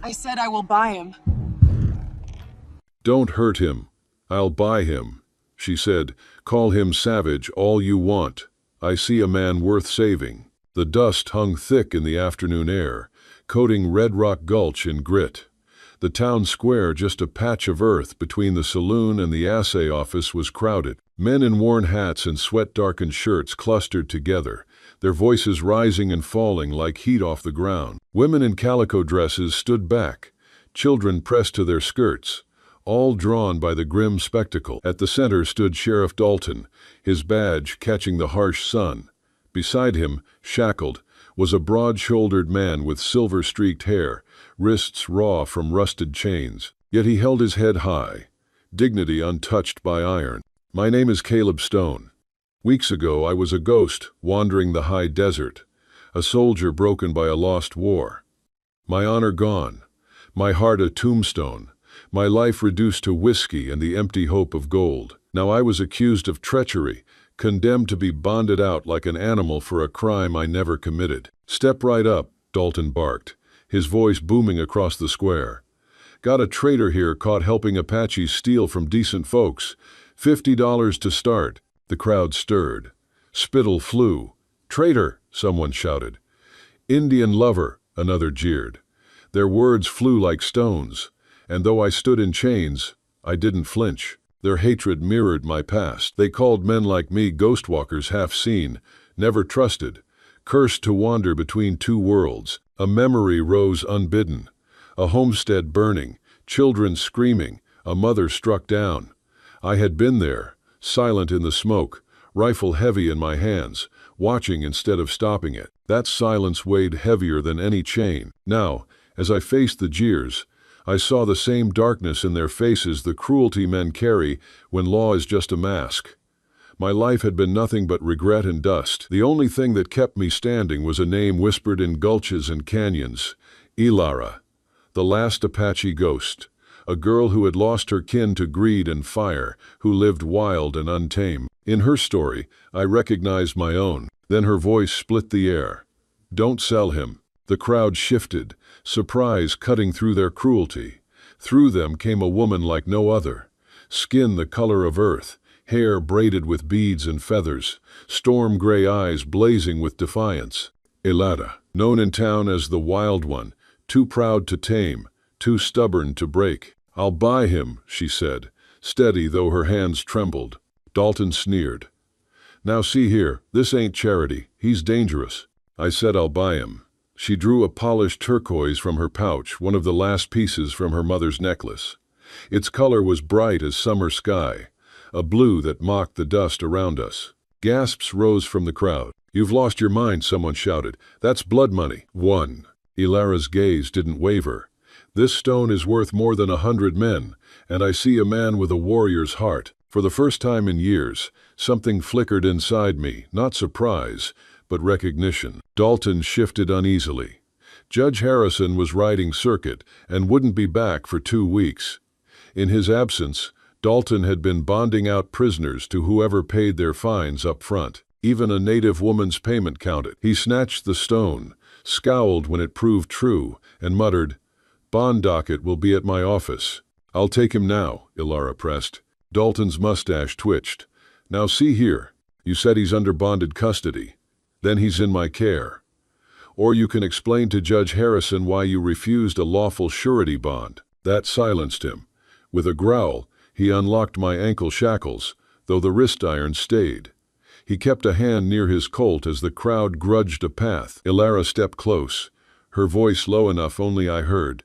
I said I will buy him. Don't hurt him. I'll buy him, she said. Call him savage all you want. I see a man worth saving. The dust hung thick in the afternoon air, coating Red Rock Gulch in grit. The town square, just a patch of earth between the saloon and the assay office, was crowded. Men in worn hats and sweat-darkened shirts clustered together, their voices rising and falling like heat off the ground. Women in calico dresses stood back, children pressed to their skirts, all drawn by the grim spectacle. At the center stood Sheriff Dalton, his badge catching the harsh sun. Beside him, shackled, was a broad-shouldered man with silver-streaked hair, wrists raw from rusted chains. Yet he held his head high, dignity untouched by iron. My name is Caleb Stone. Weeks ago I was a ghost wandering the high desert, a soldier broken by a lost war. My honor gone, my heart a tombstone, my life reduced to whiskey and the empty hope of gold. Now I was accused of treachery, condemned to be bonded out like an animal for a crime I never committed. Step right up, Dalton barked, his voice booming across the square. Got a traitor here caught helping Apaches steal from decent folks. $50 to start. The crowd stirred. Spittle flew. Traitor, someone shouted. Indian lover, another jeered. Their words flew like stones, and though I stood in chains, I didn't flinch. Their hatred mirrored my past. They called men like me ghost walkers, half seen, never trusted, cursed to wander between two worlds. A memory rose unbidden, a homestead burning, children screaming, a mother struck down. I had been there, silent in the smoke, rifle heavy in my hands, watching instead of stopping it. That silence weighed heavier than any chain. Now, as I faced the jeers, I saw the same darkness in their faces, the cruelty men carry when law is just a mask. My life had been nothing but regret and dust. The only thing that kept me standing was a name whispered in gulches and canyons: Ilara, the last Apache ghost, a girl who had lost her kin to greed and fire, who lived wild and untamed. In her story, I recognized my own. Then her voice split the air. Don't sell him. The crowd shifted, surprise cutting through their cruelty. Through them came a woman like no other, skin the color of earth, hair braided with beads and feathers, storm-gray eyes blazing with defiance. Ilara, known in town as the Wild One, too proud to tame, too stubborn to break. I'll buy him, she said, steady though her hands trembled. Dalton sneered. Now see here, this ain't charity, he's dangerous. I said I'll buy him. She drew a polished turquoise from her pouch, one of the last pieces from her mother's necklace. Its color was bright as summer sky, a blue that mocked the dust around us. Gasps rose from the crowd. You've lost your mind, someone shouted. That's blood money. One. Ilara's gaze didn't waver. This stone is worth more than 100 men, and I see a man with a warrior's heart. For the first time in years, something flickered inside me, not surprise, but recognition. Dalton shifted uneasily. Judge Harrison was riding circuit and wouldn't be back for 2 weeks. In his absence, Dalton had been bonding out prisoners to whoever paid their fines up front. Even a native woman's payment counted. He snatched the stone, scowled when it proved true, and muttered, "Bond docket will be at my office." "I'll take him now," Ilara pressed. Dalton's mustache twitched. "Now see here, you said he's under bonded custody. Then he's in my care. Or you can explain to Judge Harrison why you refused a lawful surety bond." That silenced him. With a growl, he unlocked my ankle shackles, though the wrist iron stayed. He kept a hand near his Colt as the crowd grudged a path. Ilara stepped close, her voice low enough only I heard.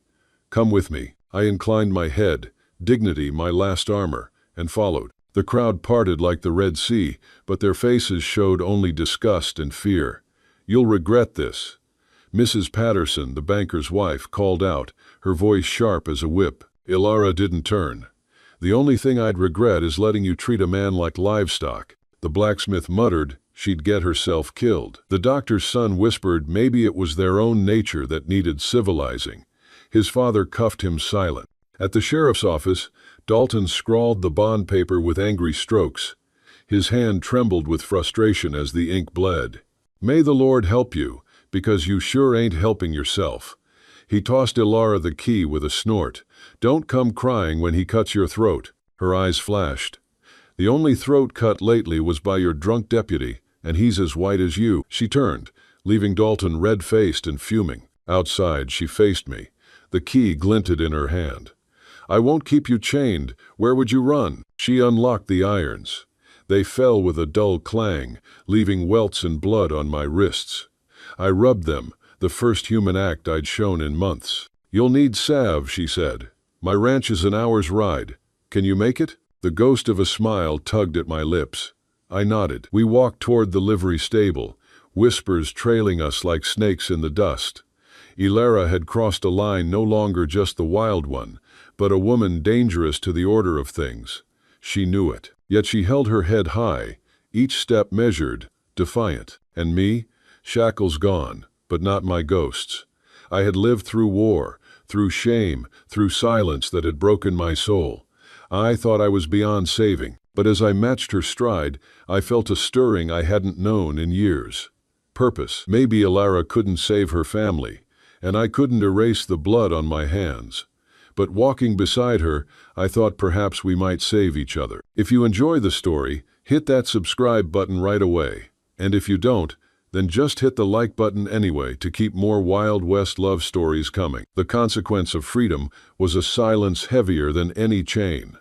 "Come with me." I inclined my head, dignity my last armor, and followed. The crowd parted like the Red Sea, but their faces showed only disgust and fear. "You'll regret this." Mrs. Patterson, the banker's wife, called out, her voice sharp as a whip. Ilara didn't turn. "The only thing I'd regret is letting you treat a man like livestock." The blacksmith muttered she'd get herself killed. The doctor's son whispered maybe it was their own nature that needed civilizing. His father cuffed him silent. At the sheriff's office, Dalton scrawled the bond paper with angry strokes. His hand trembled with frustration as the ink bled. "May the Lord help you, because you sure ain't helping yourself." He tossed Ilara the key with a snort. "Don't come crying when he cuts your throat." Her eyes flashed. "The only throat cut lately was by your drunk deputy, and he's as white as you." She turned, leaving Dalton red-faced and fuming. Outside, she faced me. The key glinted in her hand. "I won't keep you chained. Where would you run?" She unlocked the irons. They fell with a dull clang, leaving welts and blood on my wrists. I rubbed them, the first human act I'd shown in months. "You'll need salve," she said. "My ranch is an hour's ride. Can you make it?" The ghost of a smile tugged at my lips. I nodded. We walked toward the livery stable, whispers trailing us like snakes in the dust. Ilara had crossed a line no longer just the wild one, but a woman dangerous to the order of things. She knew it. Yet she held her head high, each step measured, defiant. And me? Shackles gone, but not my ghosts. I had lived through war, through shame, through silence that had broken my soul. I thought I was beyond saving, but as I matched her stride, I felt a stirring I hadn't known in years. Purpose. Maybe Ilara couldn't save her family, and I couldn't erase the blood on my hands. But walking beside her, I thought perhaps we might save each other. If you enjoy the story, hit that subscribe button right away. And if you don't, then just hit the like button anyway to keep more Wild West love stories coming. The consequence of freedom was a silence heavier than any chain.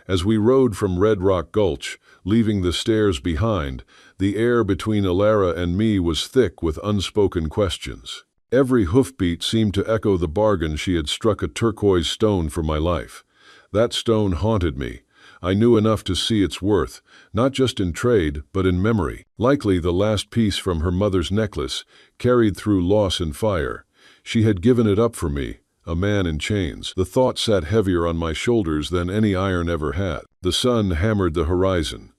As we rode from Red Rock Gulch, leaving the stairs behind, the air between Ilara and me was thick with unspoken questions. Every hoofbeat seemed to echo the bargain she had struck a turquoise stone for my life. That stone haunted me. I knew enough to see its worth, not just in trade, but in memory. Likely the last piece from her mother's necklace, carried through loss and fire. She had given it up for me, a man in chains. The thought sat heavier on my shoulders than any iron ever had. The sun hammered the horizon.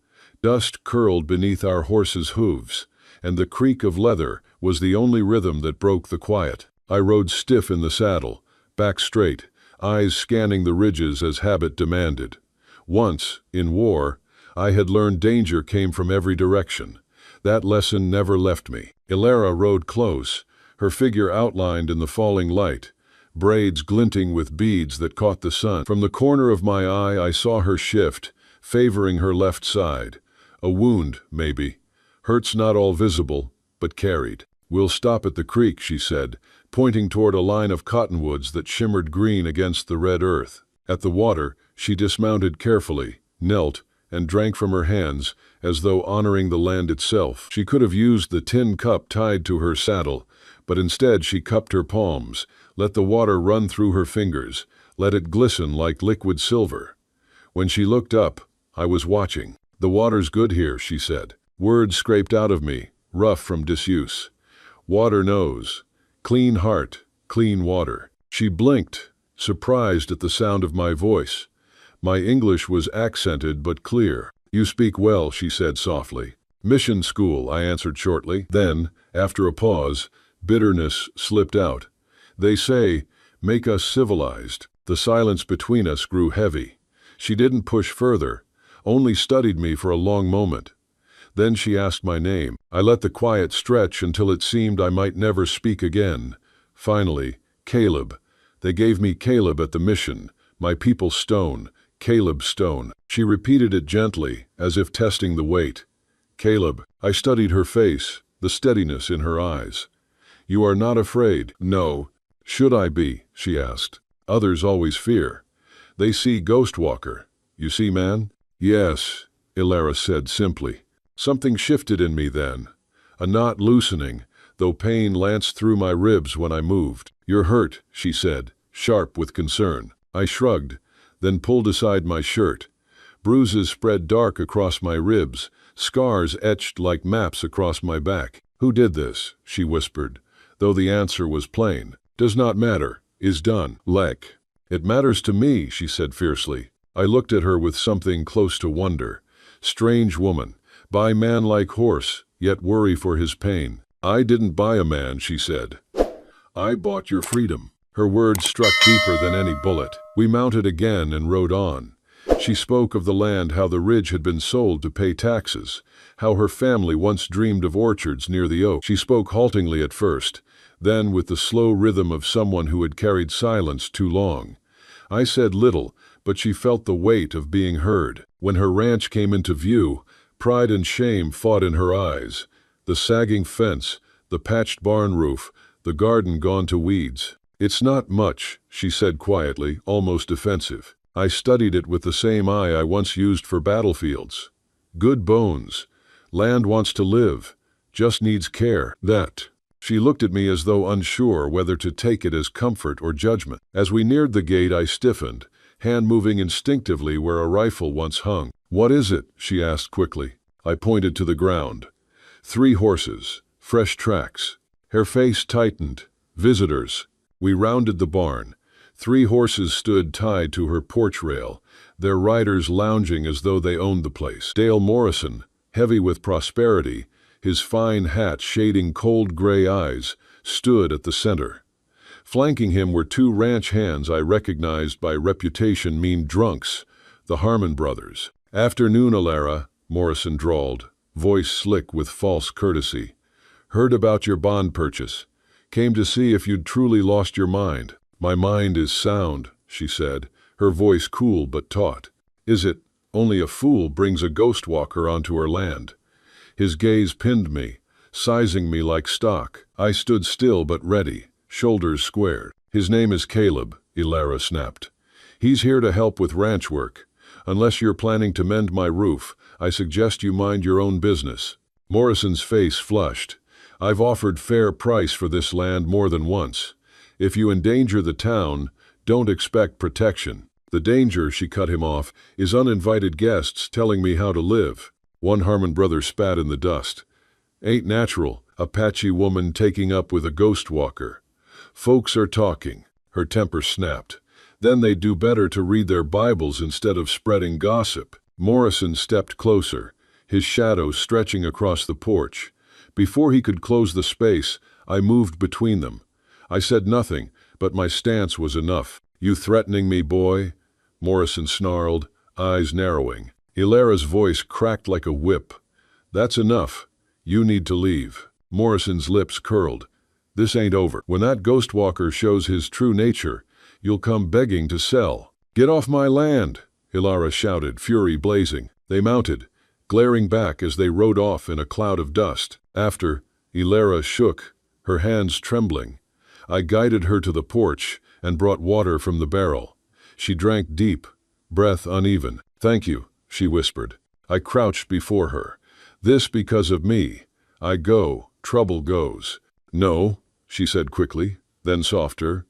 Dust curled beneath our horses' hooves, and the creak of leather was the only rhythm that broke the quiet. I rode stiff in the saddle, back straight, eyes scanning the ridges as habit demanded. Once, in war, I had learned danger came from every direction. That lesson never left me. Ilara rode close, her figure outlined in the falling light, braids glinting with beads that caught the sun. From the corner of my eye I saw her shift, favoring her left side. A wound, maybe. Hurts not all visible, but carried. "We'll stop at the creek," she said, pointing toward a line of cottonwoods that shimmered green against the red earth. At the water, she dismounted carefully, knelt, and drank from her hands, as though honoring the land itself. She could have used the tin cup tied to her saddle, but instead she cupped her palms, let the water run through her fingers, let it glisten like liquid silver. When she looked up, I was watching. "The water's good here," she said. Words scraped out of me, rough from disuse. "Water knows. Clean heart, clean water." She blinked, surprised at the sound of my voice. My English was accented but clear. "You speak well," she said softly. "Mission school," I answered shortly. Then, after a pause, bitterness slipped out. "They say, make us civilized." The silence between us grew heavy. She didn't push further, only studied me for a long moment. Then she asked my name. I let the quiet stretch until it seemed I might never speak again. Finally, "Caleb. They gave me Caleb at the mission, my people's stone, Caleb Stone." She repeated it gently, as if testing the weight. "Caleb." I studied her face, the steadiness in her eyes. "You are not afraid?" "No." "Should I be?" she asked. "Others always fear. They see ghost walker. You see man?" "Yes," Ilara said simply. Something shifted in me then, a knot loosening, though pain lanced through my ribs when I moved. "You're hurt," she said, sharp with concern. I shrugged, then pulled aside my shirt. Bruises spread dark across my ribs, scars etched like maps across my back. "Who did this?" she whispered, though the answer was plain. "Does not matter. Is done. Lek." "It matters to me," she said fiercely. I looked at her with something close to wonder. Strange woman. Buy man like horse, yet worry for his pain. "I didn't buy a man," she said. "I bought your freedom." Her words struck deeper than any bullet. We mounted again and rode on. She spoke of the land, how the ridge had been sold to pay taxes, how her family once dreamed of orchards near the oak. She spoke haltingly at first, Then, with the slow rhythm of someone who had carried silence too long, I said little, but she felt the weight of being heard. When her ranch came into view, pride and shame fought in her eyes. The sagging fence, the patched barn roof, the garden gone to weeds. "It's not much," she said quietly, almost defensive. "I studied it with the same eye I once used for battlefields. Good bones. Land wants to live. Just needs care. That." She looked at me as though unsure whether to take it as comfort or judgment. As we neared the gate, I stiffened, hand moving instinctively where a rifle once hung. "What is it?" she asked quickly. I pointed to the ground. 3 horses, fresh tracks. Her face tightened. "Visitors." We rounded the barn. 3 horses stood tied to her porch rail, their riders lounging as though they owned the place. Dale Morrison, heavy with prosperity, his fine hat shading cold gray eyes, stood at the center. Flanking him were 2 ranch hands I recognized by reputation mean drunks, the Harmon brothers. "Afternoon, Alara," Morrison drawled, voice slick with false courtesy. "Heard about your bond purchase. Came to see if you'd truly lost your mind." "My mind is sound," she said, her voice cool but taut. "Is it? Only a fool brings a ghost walker onto her land." His gaze pinned me, sizing me like stock. I stood still but ready, shoulders squared. "His name is Caleb," Ilara snapped. "He's here to help with ranch work. Unless you're planning to mend my roof, I suggest you mind your own business." Morrison's face flushed. "I've offered fair price for this land more than once. If you endanger the town, don't expect protection." "The danger," she cut him off, "is uninvited guests telling me how to live." One Harmon brother spat in the dust. "Ain't natural, Apache woman taking up with a ghost walker. Folks are talking." Her temper snapped. "Then they'd do better to read their Bibles instead of spreading gossip." Morrison stepped closer, his shadow stretching across the porch. Before he could close the space, I moved between them. I said nothing, but my stance was enough. "You threatening me, boy?" Morrison snarled, eyes narrowing. Ilara's voice cracked like a whip. "That's enough. You need to leave." Morrison's lips curled. "This ain't over. When that ghost walker shows his true nature, you'll come begging to sell." "Get off my land!" Ilara shouted, fury blazing. They mounted, glaring back as they rode off in a cloud of dust. After, Ilara shook, her hands trembling. I guided her to the porch and brought water from the barrel. She drank deep, breath uneven. "Thank you," she whispered. I crouched before her. "This because of me. I go, trouble goes." "No," she said quickly, then softer.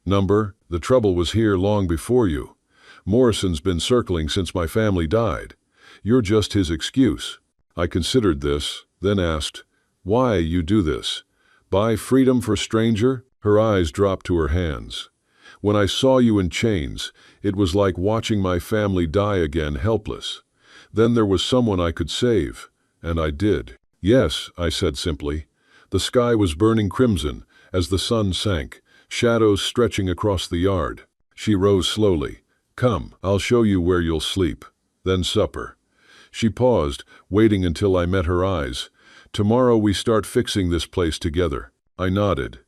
"Number, the trouble was here long before you. Morrison's been circling since my family died. You're just his excuse." I considered this, then asked, "Why you do this? Buy freedom for stranger?" Her eyes dropped to her hands. "When I saw you in chains, it was like watching my family die again, helpless. Then there was someone I could save, and I did." "Yes," I said simply. The sky was burning crimson as the sun sank, shadows stretching across the yard. She rose slowly. "Come, I'll show you where you'll sleep. Then supper." She paused, waiting until I met her eyes. "Tomorrow we start fixing this place together." I nodded.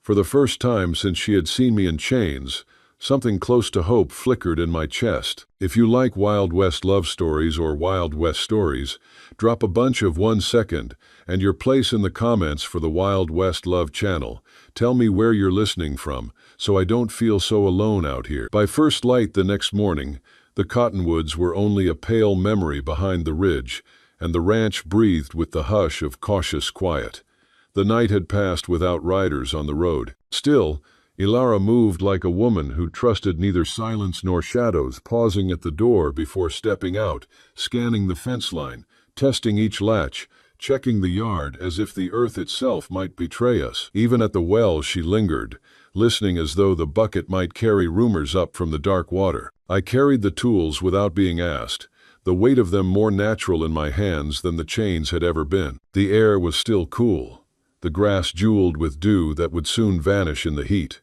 For the first time since she had seen me in chains, something close to hope flickered in my chest. If you like Wild West love stories or Wild West stories, drop a bunch of 1 second and your place in the comments for the Wild West Love channel. Tell me where you're listening from, so I don't feel so alone out here. By first light the next morning, the cottonwoods were only a pale memory behind the ridge, and the ranch breathed with the hush of cautious quiet. The night had passed without riders on the road. Still, Ilara moved like a woman who trusted neither silence nor shadows, pausing at the door before stepping out, scanning the fence line, testing each latch, checking the yard as if the earth itself might betray us. Even at the well she lingered, listening as though the bucket might carry rumors up from the dark water. I carried the tools without being asked, the weight of them more natural in my hands than the chains had ever been. The air was still cool, the grass jeweled with dew that would soon vanish in the heat.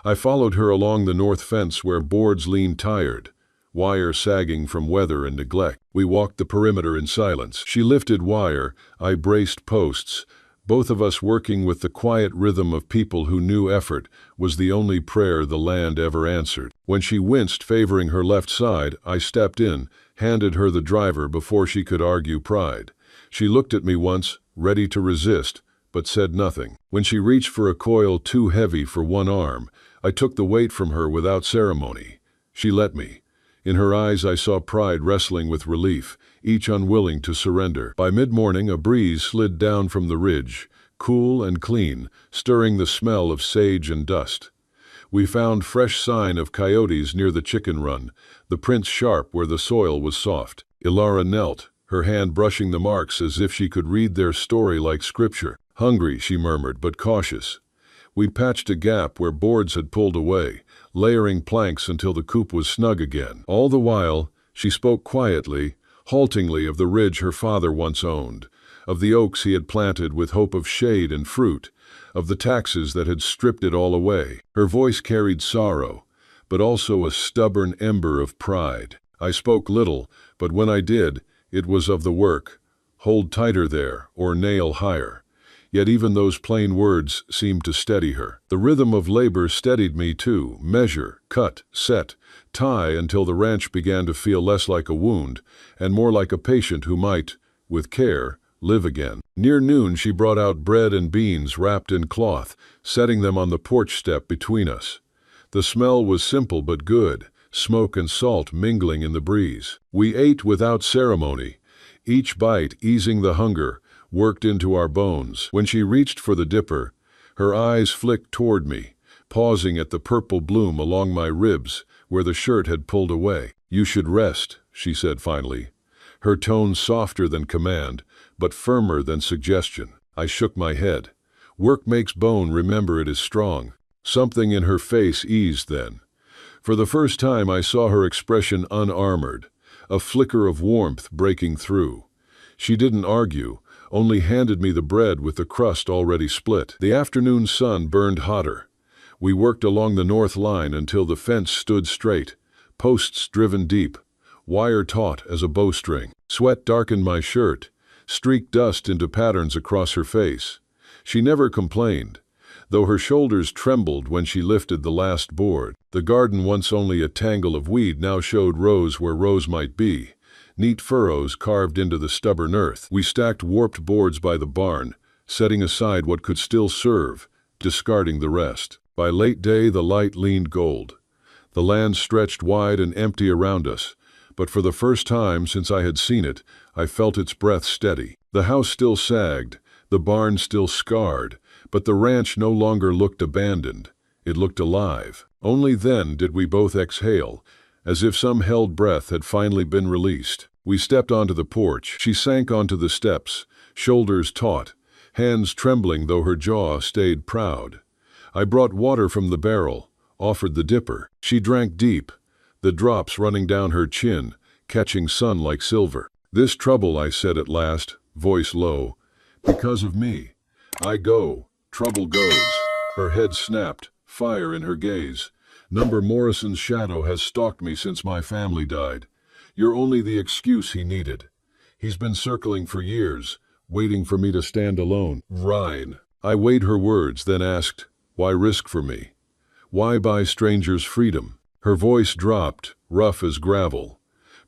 I followed her along the north fence where boards leaned tired, wire sagging from weather and neglect. We walked the perimeter in silence. She lifted wire, I braced posts, both of us working with the quiet rhythm of people who knew effort was the only prayer the land ever answered. When she winced, favoring her left side, I stepped in, handed her the driver before she could argue pride. She looked at me once, ready to resist, but said nothing. When she reached for a coil too heavy for one arm, I took the weight from her without ceremony. She let me. In her eyes I saw pride wrestling with relief, each unwilling to surrender. By mid-morning a breeze slid down from the ridge, cool and clean, stirring the smell of sage and dust. We found fresh sign of coyotes near the chicken run, the prints sharp where the soil was soft. Ilara knelt, her hand brushing the marks as if she could read their story like scripture. Hungry, she murmured, but cautious. We patched a gap where boards had pulled away, layering planks until the coop was snug again. All the while, she spoke quietly, haltingly of the ridge her father once owned, of the oaks he had planted with hope of shade and fruit, of the taxes that had stripped it all away. Her voice carried sorrow, but also a stubborn ember of pride. I spoke little, but when I did, it was of the work. Hold tighter there, or nail higher. Yet even those plain words seemed to steady her. The rhythm of labor steadied me too. Measure, cut, set, tie until the ranch began to feel less like a wound and more like a patient who might, with care, live again. Near noon she brought out bread and beans wrapped in cloth, setting them on the porch step between us. The smell was simple but good, smoke and salt mingling in the breeze. We ate without ceremony, each bite easing the hunger worked into our bones. When she reached for the dipper, her eyes flicked toward me, pausing at the purple bloom along my ribs where the shirt had pulled away. "You should rest," she said finally, her tone softer than command, but firmer than suggestion. I shook my head. "Work makes bone remember it is strong." Something in her face eased then. For the first time I saw her expression unarmored, a flicker of warmth breaking through. She didn't argue, only handed me the bread with the crust already split. The afternoon sun burned hotter. We worked along the north line until the fence stood straight, posts driven deep, wire taut as a bowstring. Sweat darkened my shirt, streaked dust into patterns across her face. She never complained, though her shoulders trembled when she lifted the last board. The garden, once only a tangle of weed, now showed rows where rows might be, neat furrows carved into the stubborn earth. We stacked warped boards by the barn, setting aside what could still serve, discarding the rest. By late day the light leaned gold. The land stretched wide and empty around us, but for the first time since I had seen it, I felt its breath steady. The house still sagged, the barn still scarred, but the ranch no longer looked abandoned. It looked alive. Only then did we both exhale, as if some held breath had finally been released. We stepped onto the porch. She sank onto the steps, shoulders taut, hands trembling though her jaw stayed proud. I brought water from the barrel, offered the dipper. She drank deep, the drops running down her chin, catching sun like silver. "This trouble," I said at last, voice low, "because of me. I go, trouble goes." Her head snapped, fire in her gaze. "Number Morrison's shadow has stalked me since my family died. You're only the excuse he needed. He's been circling for years, waiting for me to stand alone." Rhine. I weighed her words, then asked, "Why risk for me? Why buy strangers' freedom?" Her voice dropped, rough as gravel.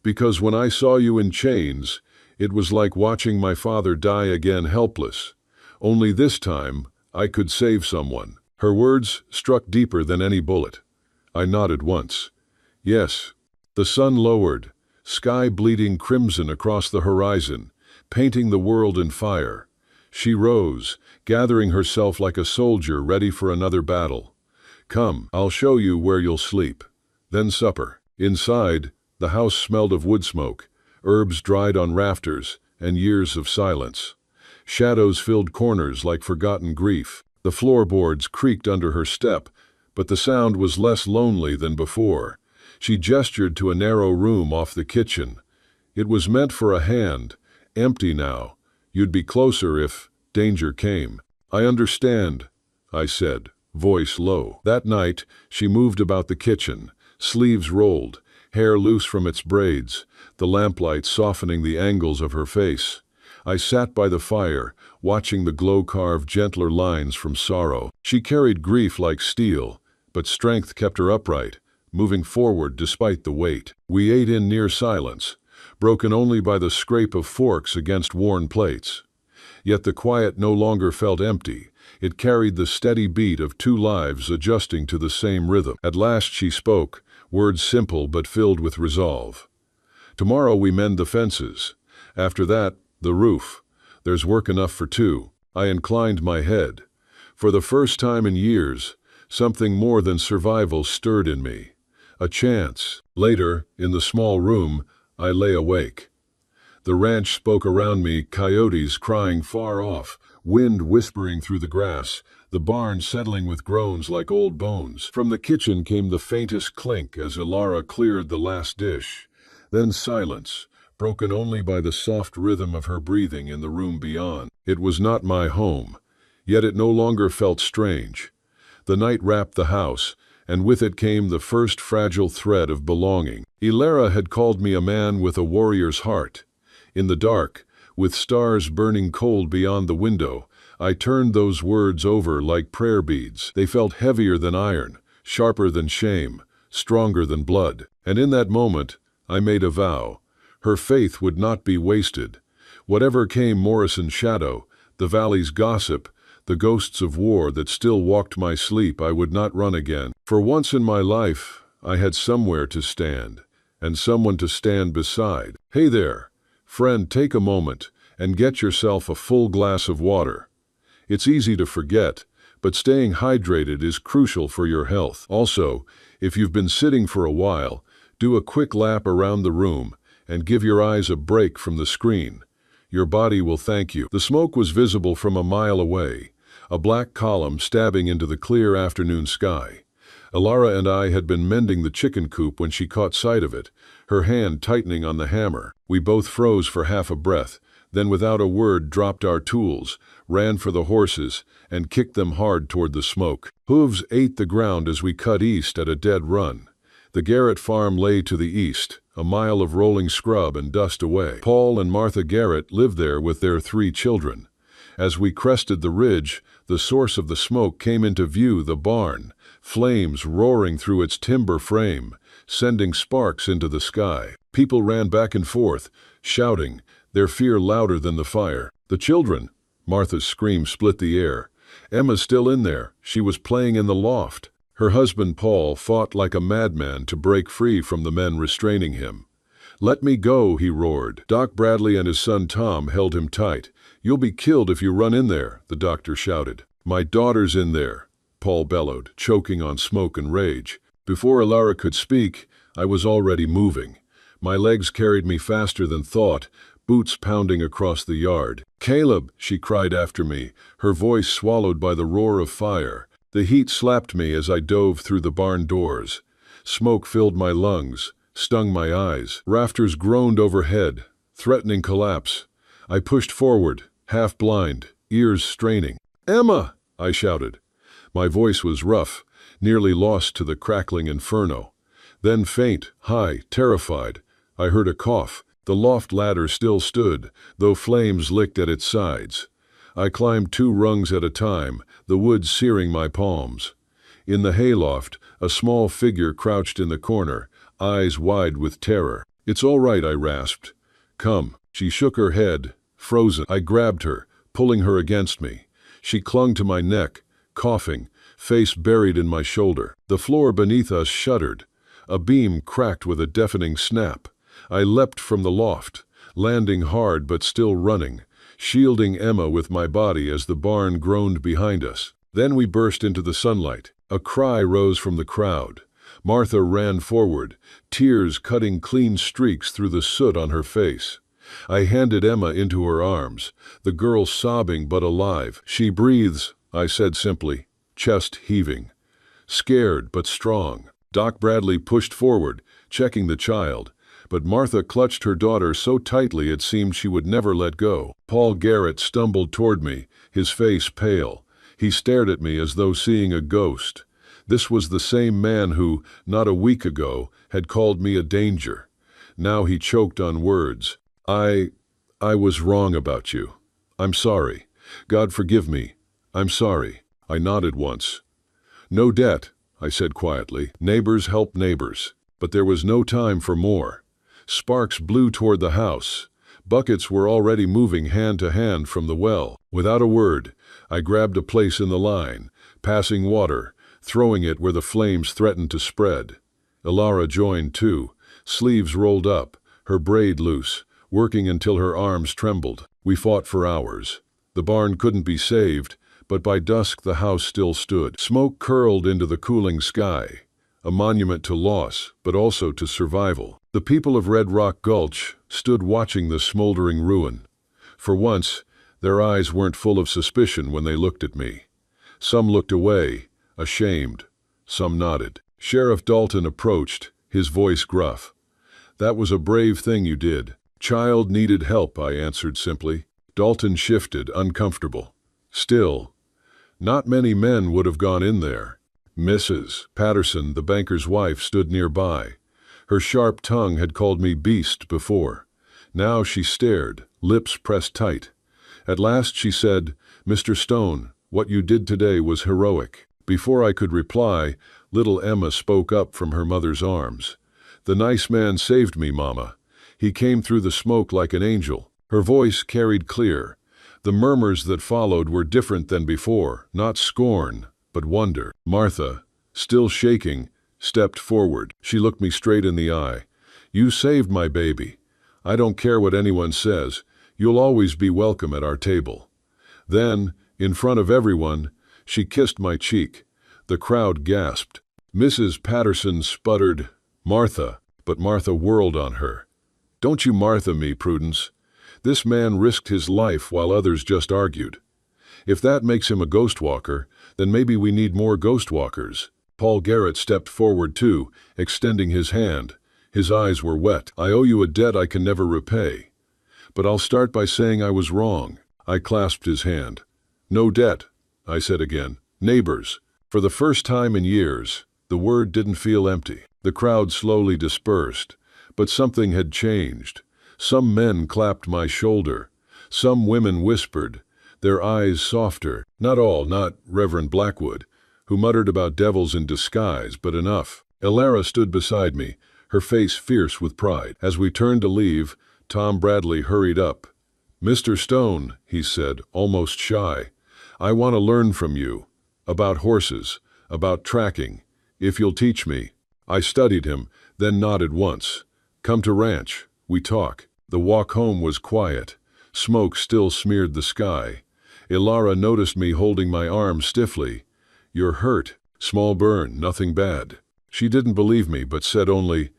"Because when I saw you in chains, it was like watching my father die again helpless. Only this time, I could save someone." Her words struck deeper than any bullet. I nodded once. Yes. The sun lowered, sky bleeding crimson across the horizon, painting the world in fire. She rose, gathering herself like a soldier ready for another battle. "Come, I'll show you where you'll sleep. Then supper." Inside, the house smelled of wood smoke, herbs dried on rafters, and years of silence. Shadows filled corners like forgotten grief. The floorboards creaked under her step, but the sound was less lonely than before. She gestured to a narrow room off the kitchen. It was meant for a hand, empty now. You'd be closer if danger came. "I understand," I said, voice low. That night, she moved about the kitchen, sleeves rolled, hair loose from its braids, the lamplight softening the angles of her face. I sat by the fire, watching the glow carve gentler lines from sorrow. She carried grief like steel, but strength kept her upright, moving forward despite the weight. We ate in near silence, broken only by the scrape of forks against worn plates. Yet the quiet no longer felt empty. It carried the steady beat of two lives adjusting to the same rhythm. At last she spoke, words simple but filled with resolve. "Tomorrow we mend the fences. After that, the roof. There's work enough for two." I inclined my head. For the first time in years, something more than survival stirred in me. A chance. Later, in the small room, I lay awake. The ranch spoke around me, coyotes crying far off, wind whispering through the grass, the barn settling with groans like old bones. From the kitchen came the faintest clink as Ilara cleared the last dish. Then silence, broken only by the soft rhythm of her breathing in the room beyond. It was not my home, yet it no longer felt strange. The night wrapped the house, and with it came the first fragile thread of belonging. Ilara had called me a man with a warrior's heart. In the dark, with stars burning cold beyond the window, I turned those words over like prayer beads. They felt heavier than iron, sharper than shame, stronger than blood. And in that moment, I made a vow. Her faith would not be wasted. Whatever came Morrison's shadow, the valley's gossip, the ghosts of war that still walked my sleep, I would not run again. For once in my life, I had somewhere to stand, and someone to stand beside. "Hey there, friend, take a moment and get yourself a full glass of water. It's easy to forget, but staying hydrated is crucial for your health. Also, if you've been sitting for a while, do a quick lap around the room and give your eyes a break from the screen. Your body will thank you." The smoke was visible from a mile away, a black column stabbing into the clear afternoon sky. Ilara and I had been mending the chicken coop when she caught sight of it, her hand tightening on the hammer. We both froze for half a breath, then without a word dropped our tools, ran for the horses, and kicked them hard toward the smoke. Hooves ate the ground as we cut east at a dead run. The Garrett farm lay to the east, a mile of rolling scrub and dust away. Paul and Martha Garrett lived there with their 3 children. As we crested the ridge, the source of the smoke came into view, the barn, flames roaring through its timber frame, sending sparks into the sky. People ran back and forth, shouting, their fear louder than the fire. "The children!" Martha's scream split the air. "Emma's still in there. She was playing in the loft." Her husband Paul fought like a madman to break free from the men restraining him. "Let me go," he roared. Doc Bradley and his son Tom held him tight. "You'll be killed if you run in there," the doctor shouted. "My daughter's in there," Paul bellowed, choking on smoke and rage. Before Ilara could speak, I was already moving. My legs carried me faster than thought, boots pounding across the yard. "Caleb," she cried after me, her voice swallowed by the roar of fire. The heat slapped me as I dove through the barn doors. Smoke filled my lungs, stung my eyes. Rafters groaned overhead, threatening collapse. I pushed forward, half blind, ears straining. "Emma!" I shouted. My voice was rough, nearly lost to the crackling inferno. Then faint, high, terrified, I heard a cough. The loft ladder still stood, though flames licked at its sides. I climbed 2 rungs at a time, the wood searing my palms. In the hayloft, a small figure crouched in the corner, eyes wide with terror. "It's all right," I rasped. "Come." She shook her head, frozen. I grabbed her, pulling her against me. She clung to my neck, coughing, face buried in my shoulder. The floor beneath us shuddered. A beam cracked with a deafening snap. I leapt from the loft, landing hard but still running, shielding Emma with my body as the barn groaned behind us. Then we burst into the sunlight. A cry rose from the crowd. Martha ran forward, tears cutting clean streaks through the soot on her face. I handed Emma into her arms, the girl sobbing but alive. "She breathes," I said simply, chest heaving. Scared but strong. Doc Bradley pushed forward, checking the child, but Martha clutched her daughter so tightly it seemed she would never let go. Paul Garrett stumbled toward me, his face pale. He stared at me as though seeing a ghost. This was the same man who, not a week ago, had called me a danger. Now he choked on words. I was wrong about you. I'm sorry. God forgive me. I'm sorry. I nodded once. No debt, I said quietly. Neighbors help neighbors. But there was no time for more. Sparks blew toward the house. Buckets were already moving hand to hand from the well. Without a word, I grabbed a place in the line, passing water, throwing it where the flames threatened to spread. Ilara joined too, sleeves rolled up, her braid loose, working until her arms trembled. We fought for hours. The barn couldn't be saved, but by dusk the house still stood. Smoke curled into the cooling sky, a monument to loss, but also to survival. The people of Red Rock Gulch stood watching the smoldering ruin. For once, their eyes weren't full of suspicion when they looked at me. Some looked away, ashamed. Some nodded. Sheriff Dalton approached, his voice gruff. That was a brave thing you did. Child needed help, I answered simply. Dalton shifted, uncomfortable. Still, not many men would have gone in there. Mrs. Patterson, the banker's wife, stood nearby. Her sharp tongue had called me beast before. Now she stared, lips pressed tight. At last she said, Mr. Stone, what you did today was heroic. Before I could reply, little Emma spoke up from her mother's arms. The nice man saved me, Mama. He came through the smoke like an angel. Her voice carried clear. The murmurs that followed were different than before, not scorn, but wonder. Martha, still shaking, stepped forward. She looked me straight in the eye. You saved my baby. I don't care what anyone says. You'll always be welcome at our table. Then, in front of everyone, she kissed my cheek. The crowd gasped. Mrs. Patterson sputtered, Martha, but Martha whirled on her. Don't you Martha me, Prudence. This man risked his life while others just argued. If that makes him a ghost walker, then maybe we need more ghost walkers. Paul Garrett stepped forward too, extending his hand. His eyes were wet. I owe you a debt I can never repay. But I'll start by saying I was wrong. I clasped his hand. No debt, I said again. Neighbors. For the first time in years, the word didn't feel empty. The crowd slowly dispersed, but something had changed. Some men clapped my shoulder. Some women whispered, their eyes softer. Not all, not Reverend Blackwood, who muttered about devils in disguise, but enough. Ilara stood beside me, her face fierce with pride. As we turned to leave, Tom Bradley hurried up. Mr. Stone, he said, almost shy, I want to learn from you. About horses, about tracking, if you'll teach me. I studied him, then nodded once. Come to ranch, we talk. The walk home was quiet. Smoke still smeared the sky. Ilara noticed me holding my arm stiffly. You're hurt. Small burn, nothing bad. She didn't believe me, but said only,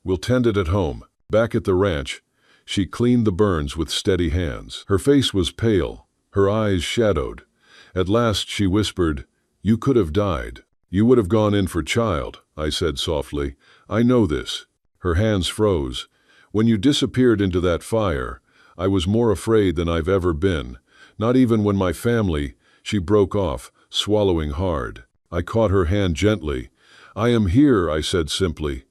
we'll tend it at home. Back at the ranch, she cleaned the burns with steady hands. Her face was pale, her eyes shadowed. At last she whispered, you could have died. You would have gone in for child, I said softly. I know this. Her hands froze. When you disappeared into that fire, I was more afraid than I've ever been. Not even when my family, she broke off, swallowing hard. I caught her hand gently. I am here, I said simply.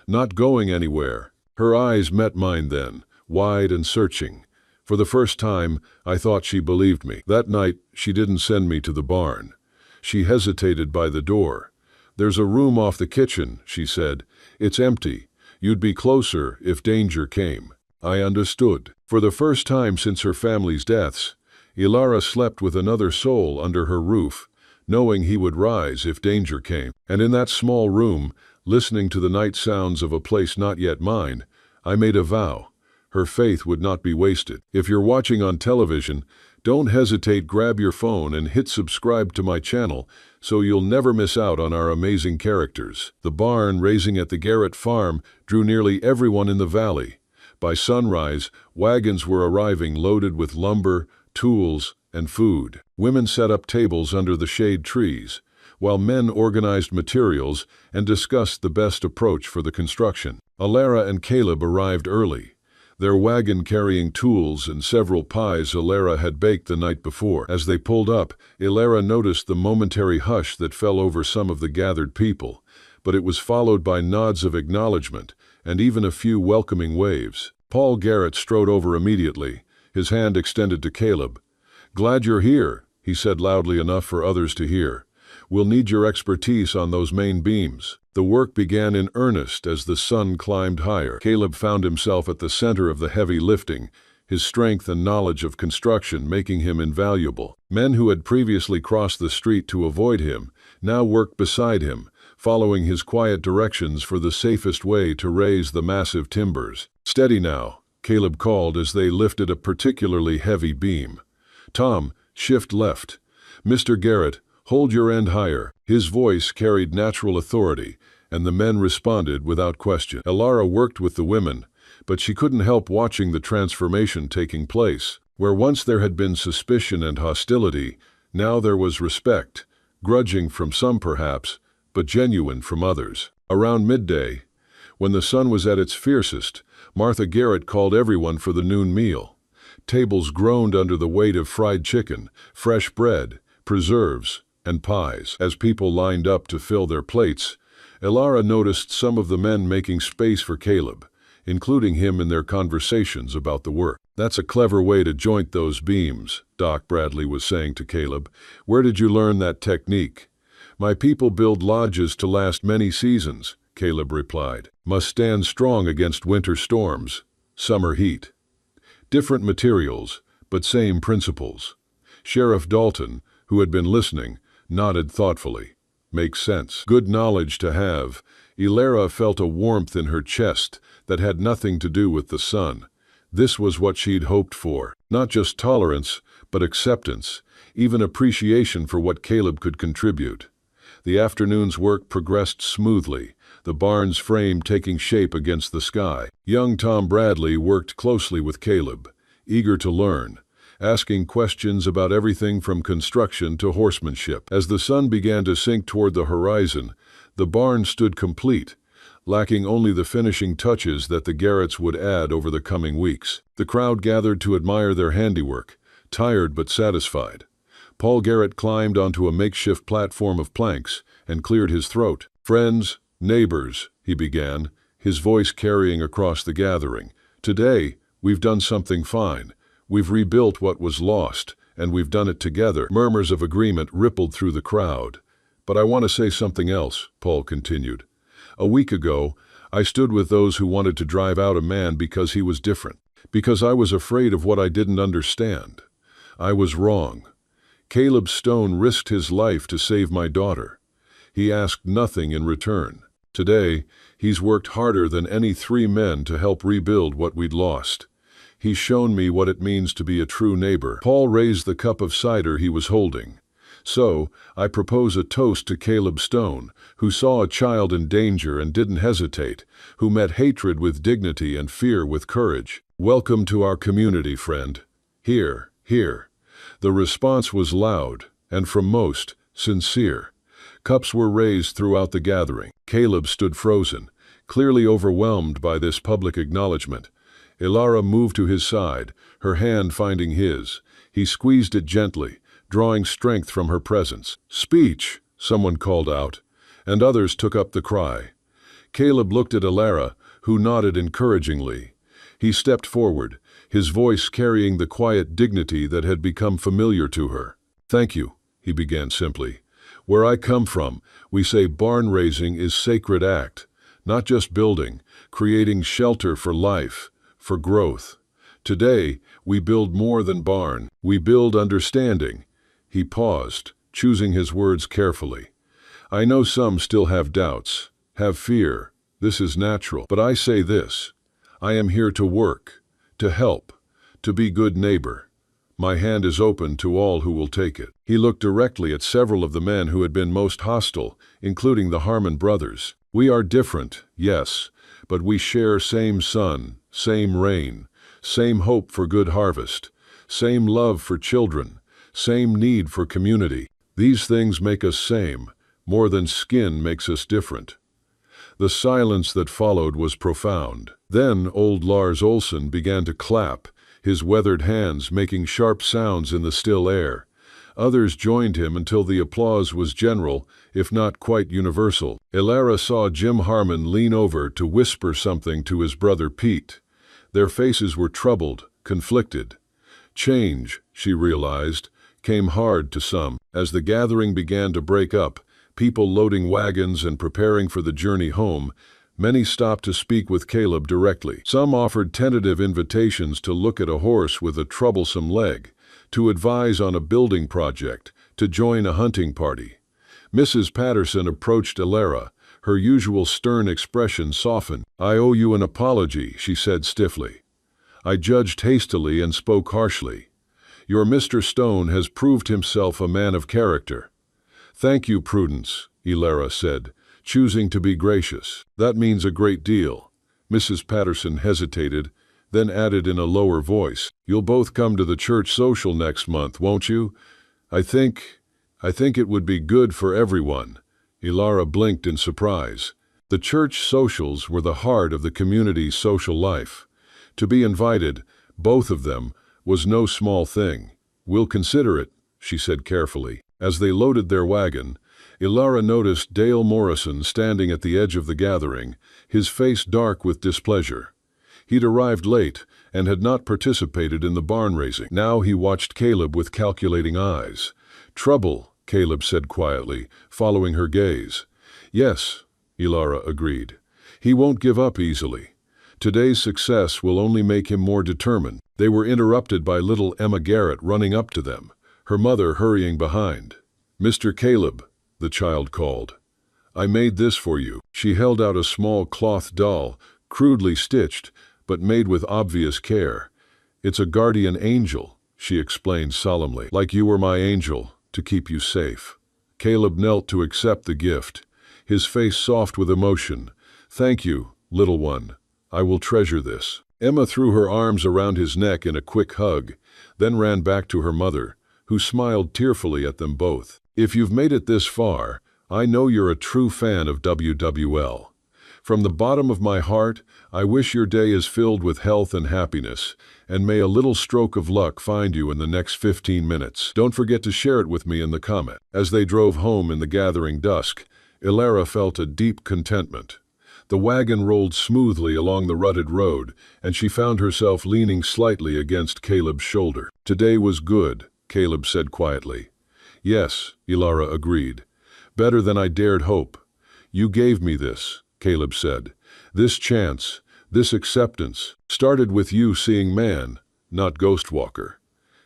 Not going anywhere. Her eyes met mine then, wide and searching. For the first time, I thought she believed me. That night, she didn't send me to the barn. She hesitated by the door. There's a room off the kitchen, she said. It's empty. You'd be closer if danger came. I understood. For the first time since her family's deaths, Ilara slept with another soul under her roof, knowing he would rise if danger came. And in that small room, listening to the night sounds of a place not yet mine, I made a vow. Her faith would not be wasted. If you're watching on television, don't hesitate, grab your phone and hit subscribe to my channel so you'll never miss out on our amazing characters. The barn raising at the Garrett farm drew nearly everyone in the valley. By sunrise, wagons were arriving loaded with lumber, tools, and food. Women set up tables under the shade trees, while men organized materials and discussed the best approach for the construction. Ilara and Caleb arrived early, their wagon carrying tools and several pies Ilara had baked the night before. As they pulled up, Ilara noticed the momentary hush that fell over some of the gathered people, but it was followed by nods of acknowledgement and even a few welcoming waves. Paul Garrett strode over immediately, his hand extended to Caleb. "Glad you're here," he said loudly enough for others to hear. "We'll need your expertise on those main beams." The work began in earnest as the sun climbed higher. Caleb found himself at the center of the heavy lifting, his strength and knowledge of construction making him invaluable. Men who had previously crossed the street to avoid him now worked beside him, following his quiet directions for the safest way to raise the massive timbers. "Steady now," Caleb called as they lifted a particularly heavy beam. "Tom, shift left. Mr. Garrett, hold your end higher." His voice carried natural authority, and the men responded without question. Elara worked with the women, but she couldn't help watching the transformation taking place. Where once there had been suspicion and hostility, now there was respect, grudging from some perhaps, but genuine from others. Around midday, when the sun was at its fiercest, Martha Garrett called everyone for the noon meal. Tables groaned under the weight of fried chicken, fresh bread, preserves, and pies. As people lined up to fill their plates, Elara noticed some of the men making space for Caleb, including him in their conversations about the work. "That's a clever way to joint those beams," Doc Bradley was saying to Caleb. "Where did you learn that technique?" "My people build lodges to last many seasons," Caleb replied. "Must stand strong against winter storms, summer heat. Different materials, but same principles." Sheriff Dalton, who had been listening, nodded thoughtfully. "Makes sense. Good knowledge to have." Elara felt a warmth in her chest that had nothing to do with the sun. This was what she'd hoped for. Not just tolerance, but acceptance, even appreciation for what Caleb could contribute. The afternoon's work progressed smoothly, the barn's frame taking shape against the sky. Young Tom Bradley worked closely with Caleb, eager to learn, asking questions about everything from construction to horsemanship. As the sun began to sink toward the horizon, the barn stood complete, lacking only the finishing touches that the Garretts would add over the coming weeks. The crowd gathered to admire their handiwork, tired but satisfied. Paul Garrett climbed onto a makeshift platform of planks and cleared his throat. "Friends, neighbors," he began, his voice carrying across the gathering. "Today, we've done something fine. We've rebuilt what was lost, and we've done it together." Murmurs of agreement rippled through the crowd. "But I want to say something else," Paul continued. "A week ago, I stood with those who wanted to drive out a man because he was different, because I was afraid of what I didn't understand. I was wrong. Caleb Stone risked his life to save my daughter. He asked nothing in return. Today, he's worked harder than any 3 men to help rebuild what we'd lost. He's shown me what it means to be a true neighbor." Paul raised the cup of cider he was holding. "So, I propose a toast to Caleb Stone, who saw a child in danger and didn't hesitate, who met hatred with dignity and fear with courage. Welcome to our community, friend. Here, here." The response was loud, and from most, sincere. Cups were raised throughout the gathering. Caleb stood frozen, clearly overwhelmed by this public acknowledgement. Elara moved to his side, her hand finding his. He squeezed it gently, drawing strength from her presence. "Speech," someone called out, and others took up the cry. Caleb looked at Elara, who nodded encouragingly. He stepped forward, his voice carrying the quiet dignity that had become familiar to her. "Thank you," he began simply. "Where I come from, we say barn raising is sacred act, not just building, creating shelter for life, for growth. Today, we build more than barn. We build understanding." He paused, choosing his words carefully. "I know some still have doubts, have fear. This is natural. But I say this. I am here to work, to help, to be good neighbor. My hand is open to all who will take it." He looked directly at several of the men who had been most hostile, including the Harmon brothers. "We are different, yes, but we share same sun, same rain, same hope for good harvest, same love for children, same need for community. These things make us same, more than skin makes us different." The silence that followed was profound. Then old Lars Olsen began to clap, his weathered hands making sharp sounds in the still air. Others joined him until the applause was general, if not quite universal. Elara saw Jim Harmon lean over to whisper something to his brother Pete. Their faces were troubled, conflicted. Change, she realized, came hard to some. As the gathering began to break up, people loading wagons and preparing for the journey home, many stopped to speak with Caleb directly. Some offered tentative invitations to look at a horse with a troublesome leg, to advise on a building project, to join a hunting party. Mrs. Patterson approached Elara, her usual stern expression softened. "I owe you an apology," she said stiffly. "I judged hastily and spoke harshly. Your Mr. Stone has proved himself a man of character." "Thank you, Prudence," Elara said, choosing to be gracious. "That means a great deal." Mrs. Patterson hesitated, then added in a lower voice, "You'll both come to the church social next month, won't you? I think it would be good for everyone." Elara blinked in surprise. The church socials were the heart of the community's social life. To be invited, both of them, was no small thing. "We'll consider it," she said carefully. As they loaded their wagon, Elara noticed Dale Morrison standing at the edge of the gathering, his face dark with displeasure. He'd arrived late and had not participated in the barn raising. Now he watched Caleb with calculating eyes. "Trouble," Caleb said quietly, following her gaze. "Yes," Elara agreed. "He won't give up easily. Today's success will only make him more determined." They were interrupted by little Emma Garrett running up to them, her mother hurrying behind. "Mr. Caleb," the child called, "I made this for you." She held out a small cloth doll, crudely stitched, but made with obvious care. "It's a guardian angel," she explained solemnly, "like you were my angel, to keep you safe." Caleb knelt to accept the gift, his face soft with emotion. "Thank you, little one. I will treasure this." Emma threw her arms around his neck in a quick hug, then ran back to her mother, who smiled tearfully at them both. "If you've made it this far, I know you're a true fan of WWL. From the bottom of my heart, I wish your day is filled with health and happiness, and may a little stroke of luck find you in the next 15 minutes. Don't forget to share it with me in the comment." As they drove home in the gathering dusk, Elara felt a deep contentment. The wagon rolled smoothly along the rutted road, and she found herself leaning slightly against Caleb's shoulder. "Today was good," Caleb said quietly. "Yes," Elara agreed. "Better than I dared hope." "You gave me this," Caleb said. "This chance, this acceptance, started with you seeing man, not Ghostwalker."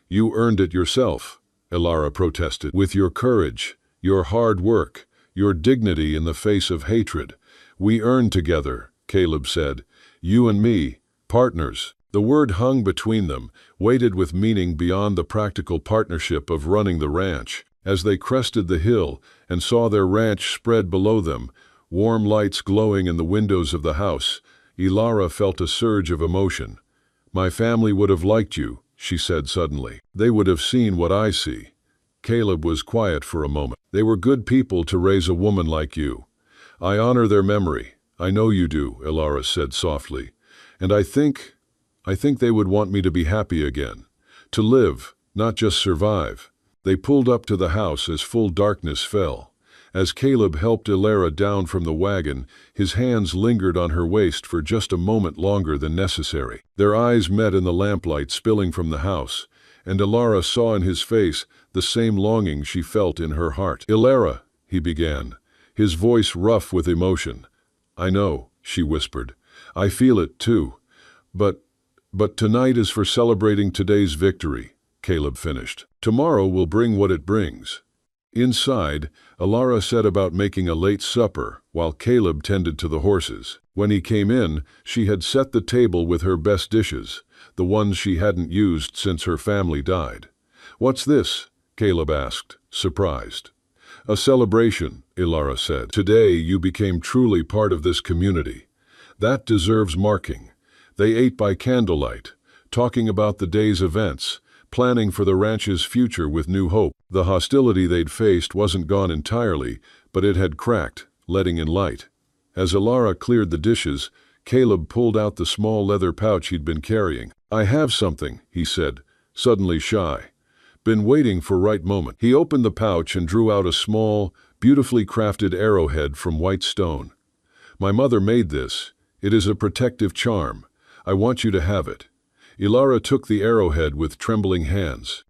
"You earned it yourself," Elara protested. "With your courage, your hard work, your dignity in the face of hatred. We earned together," Caleb said. "You and me, partners." The word hung between them, weighted with meaning beyond the practical partnership of running the ranch. As they crested the hill and saw their ranch spread below them, warm lights glowing in the windows of the house, Elara felt a surge of emotion. "My family would have liked you," she said suddenly. "They would have seen what I see." Caleb was quiet for a moment. "They were good people to raise a woman like you. I honor their memory. I know you do," Elara said softly. "And I think they would want me to be happy again. To live, not just survive." They pulled up to the house as full darkness fell. As Caleb helped Elara down from the wagon, his hands lingered on her waist for just a moment longer than necessary. Their eyes met in the lamplight spilling from the house, and Elara saw in his face the same longing she felt in her heart. "Elara," he began, his voice rough with emotion. "I know," she whispered. "I feel it too. But tonight is for celebrating today's victory," Caleb finished. "Tomorrow will bring what it brings." Inside, Elara set about making a late supper while Caleb tended to the horses. When he came in, she had set the table with her best dishes, the ones she hadn't used since her family died. "What's this?" Caleb asked, surprised. "A celebration," Elara said. "Today you became truly part of this community. That deserves marking." They ate by candlelight, talking about the day's events, planning for the ranch's future with new hope. The hostility they'd faced wasn't gone entirely, but it had cracked, letting in light. As Elara cleared the dishes, Caleb pulled out the small leather pouch he'd been carrying. "I have something," he said, suddenly shy. "Been waiting for right moment." He opened the pouch and drew out a small, beautifully crafted arrowhead from white stone. "My mother made this. It is a protective charm. I want you to have it. Ilara took the arrowhead with trembling hands.